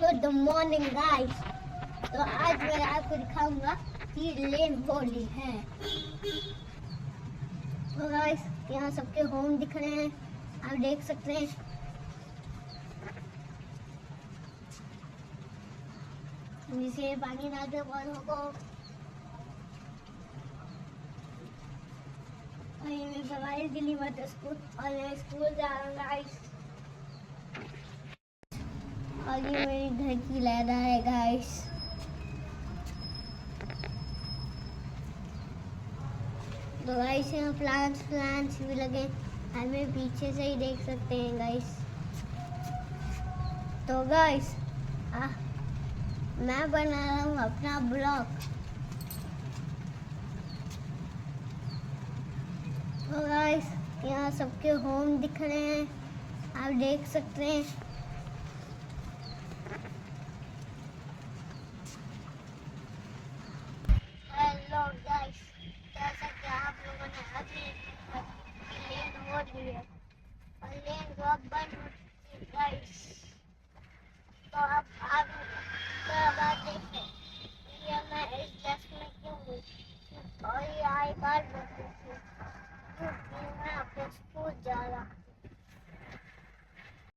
Good morning guys. तो आज मैं आपको दिखाऊंगा कि लेन होली है। तो गाइस यहाँ सबके होम दिख रहे हैं, आप देख सकते हैं। नीचे पानी डालते पौधों को। और ये मैं पढ़ाई के लिए मत स्कूल और मैं स्कूल जा रहा हूँ गाइस। और ये मेरी घर की लहरा है गाइस। तो गाइस यहाँ प्लांट्स भी लगे, हमें पीछे से ही देख सकते हैं गाइस। तो गाइस मैं बना रहा हूँ अपना ब्लॉग। तो गाइस यहाँ सबके होम दिख रहे हैं, आप देख सकते हैं। हेलो गाइस, जैसा कि आप लोगों ने अभी लेन हो रही है और लेन को अब बंद हो चुकी है गाइस। तो आप